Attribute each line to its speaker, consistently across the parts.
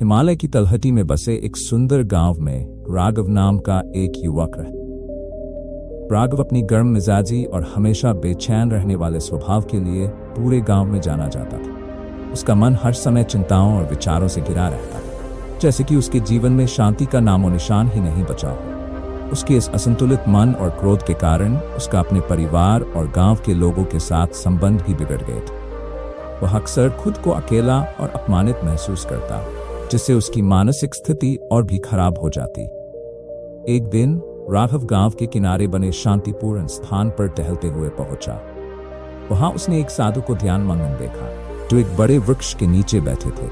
Speaker 1: हिमालय की तलहटी में बसे एक सुंदर गांव में राघव नाम का एक युवक रहता। राघव अपनी गर्म मिजाजी और हमेशा बेचैन रहने वाले स्वभाव के लिए पूरे गांव में जाना जाता था। उसका मन हर समय चिंताओं और विचारों से घिरा रहता था, जैसे कि उसके जीवन में शांति का नामो निशान ही नहीं बचा हो। उसके इस असंतुलित मन और क्रोध के कारण उसका अपने परिवार और गांव के लोगों के साथ संबंध भी बिगड़ गए थे। वह अक्सर खुद को अकेला और अपमानित महसूस करता, जिससे उसकी मानसिक स्थिति और भी खराब हो जाती। एक दिन राघव गांव के किनारे बने शांतिपूर्ण स्थान पर टहलते हुए पहुंचा। वहां उसने एक साधु को ध्यान मग्न देखा, जो एक बड़े वृक्ष के नीचे बैठे थे।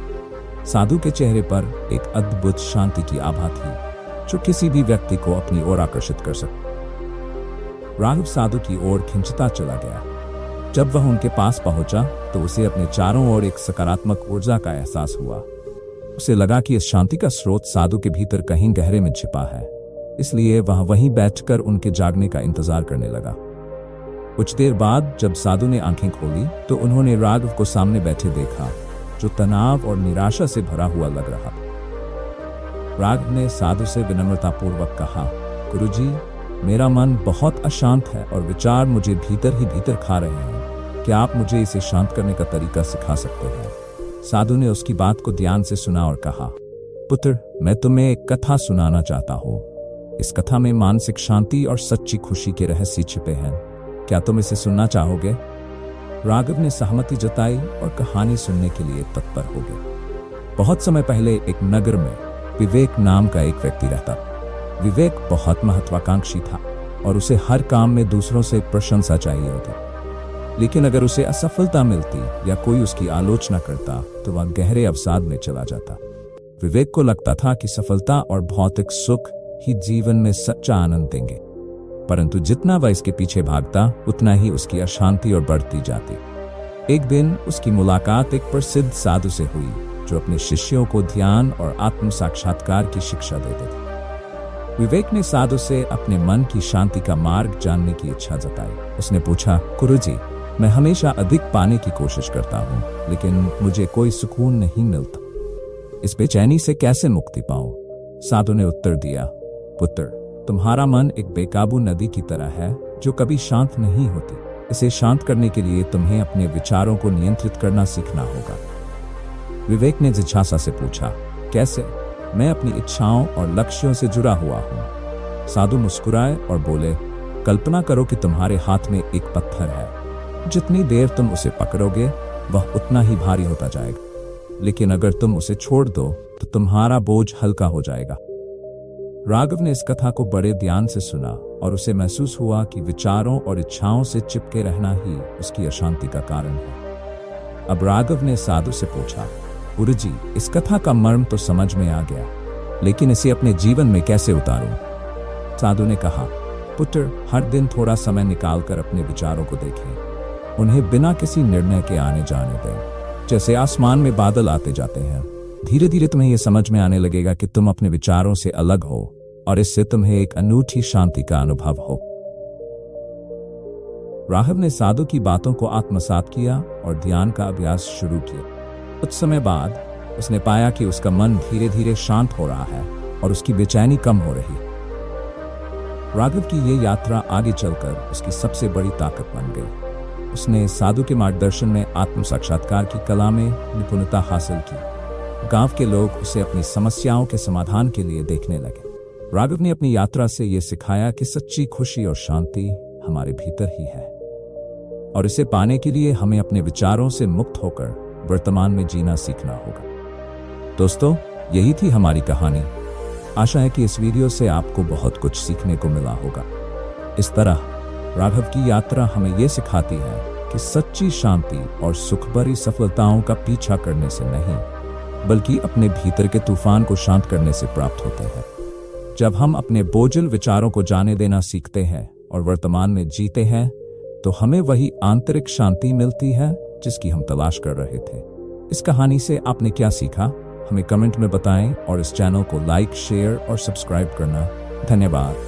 Speaker 1: साधु के चेहरे पर एक अद्भुत शांति की आभा थी, जो किसी भी व्यक्ति को अपनी ओर आकर्षित कर सकती। राघव साधु की ओर खिंचता चला गया। जब वह उनके पास पहुंचा तो उसे अपने चारों ओर एक सकारात्मक ऊर्जा का एहसास हुआ। उसे लगा कि इस शांति का स्रोत साधु के भीतर कहीं गहरे में छिपा है, इसलिए वह वहीं बैठकर उनके जागने का इंतजार करने लगा। कुछ देर बाद जब साधु ने आंखें खोली तो उन्होंने राघव को सामने बैठे देखा, जो तनाव और निराशा से भरा हुआ लग रहा था। राघव ने साधु से विनम्रतापूर्वक कहा, गुरुजी, मेरा मन बहुत अशांत है और विचार मुझे भीतर ही भीतर खा रहे हैं। क्या आप मुझे इसे शांत करने का तरीका सिखा सकते हैं? साधु ने उसकी बात को ध्यान से सुना और कहा, पुत्र, मैं तुम्हें एक कथा सुनाना चाहता हूँ। इस कथा में मानसिक शांति और सच्ची खुशी के रहस्य छिपे हैं। क्या तुम इसे सुनना चाहोगे? राघव ने सहमति जताई और कहानी सुनने के लिए तत्पर हो गए। बहुत समय पहले एक नगर में विवेक नाम का एक व्यक्ति रहता। विवेक बहुत महत्वाकांक्षी था और उसे हर काम में दूसरों से प्रशंसा चाहिए होती। लेकिन अगर उसे असफलता मिलती या कोई उसकी आलोचना करता तो वह गहरे अवसाद में चला जाता। विवेक को लगता था कि सफलता और भौतिक सुख ही जीवन में सच्चा आनंद देंगे, परंतु जितना वह इसके पीछे भागता उतना ही उसकी अशांति और बढ़ती जाती। एक दिन उसकी मुलाकात एक प्रसिद्ध साधु से हुई, जो अपने शिष्यों को ध्यान और आत्म साक्षात्कार की शिक्षा देते थे। विवेक ने साधु से अपने मन की शांति का मार्ग जानने की इच्छा जताई। उसने पूछा, गुरुजी, मैं हमेशा अधिक पाने की कोशिश करता हूँ, लेकिन मुझे कोई सुकून नहीं मिलता। इस बेचैनी से कैसे मुक्ति पाऊं? साधु ने उत्तर दिया, पुत्र, तुम्हारा मन एक बेकाबू नदी की तरह है, जो कभी शांत नहीं होती। इसे शांत करने के लिए तुम्हें अपने विचारों को नियंत्रित करना सीखना होगा। विवेक ने जिज्ञासा से पूछा, कैसे? मैं अपनी इच्छाओं और लक्ष्यों से जुड़ा हुआ हूँ। साधु मुस्कुराए और बोले, कल्पना करो कि तुम्हारे हाथ में एक पत्थर है। जितनी देर तुम उसे पकड़ोगे वह उतना ही भारी होता जाएगा, लेकिन अगर तुम उसे छोड़ दो तो तुम्हारा बोझ हल्का हो जाएगा। राघव ने इस कथा को बड़े ध्यान से सुना और उसे महसूस हुआ कि विचारों और इच्छाओं से चिपके रहना ही उसकी अशांति का कारण है। अब राघव ने साधु से पूछा, गुरुजी, इस कथा का मर्म तो समझ में आ गया, लेकिन इसे अपने जीवन में कैसे उतारूं? साधु ने कहा, पुत्र, हर दिन थोड़ा समय निकालकर अपने विचारों को देखें। उन्हें बिना किसी निर्णय के आने जाने दें। जैसे आसमान में बादल आते जाते हैं, धीरे धीरे तुम्हें यह समझ में आने लगेगा कि तुम अपने विचारों से अलग हो और इससे तुम्हें एक अनूठी शांति का अनुभव हो। राघव ने साधु की बातों को आत्मसात किया और ध्यान का अभ्यास शुरू किया। कुछ समय बाद उसने पाया कि उसका मन धीरे धीरे शांत हो रहा है और उसकी बेचैनी कम हो रही। राघव की ये यात्रा आगे चलकर उसकी सबसे बड़ी ताकत बन गई। उसने साधु के मार्गदर्शन में आत्म साक्षात्कार की कला में निपुणता हासिल की। गांव के लोग उसे अपनी समस्याओं के समाधान के लिए देखने लगे। राघव ने अपनी यात्रा से यह सिखाया कि सच्ची खुशी और शांति हमारे भीतर ही है, और इसे पाने के लिए हमें अपने विचारों से मुक्त होकर वर्तमान में जीना सीखना होगा। दोस्तों, यही थी हमारी कहानी। आशा है कि इस वीडियो से आपको बहुत कुछ सीखने को मिला होगा। इस तरह राघव की यात्रा हमें यह सिखाती है कि सच्ची शांति और सुखभरी सफलताओं का पीछा करने से नहीं, बल्कि अपने भीतर के तूफान को शांत करने से प्राप्त होते हैं। जब हम अपने बोझिल विचारों को जाने देना सीखते हैं और वर्तमान में जीते हैं, तो हमें वही आंतरिक शांति मिलती है जिसकी हम तलाश कर रहे थे। इस कहानी से आपने क्या सीखा? हमें कमेंट में बताएं और इस चैनल को लाइक, शेयर और सब्सक्राइब करना। धन्यवाद।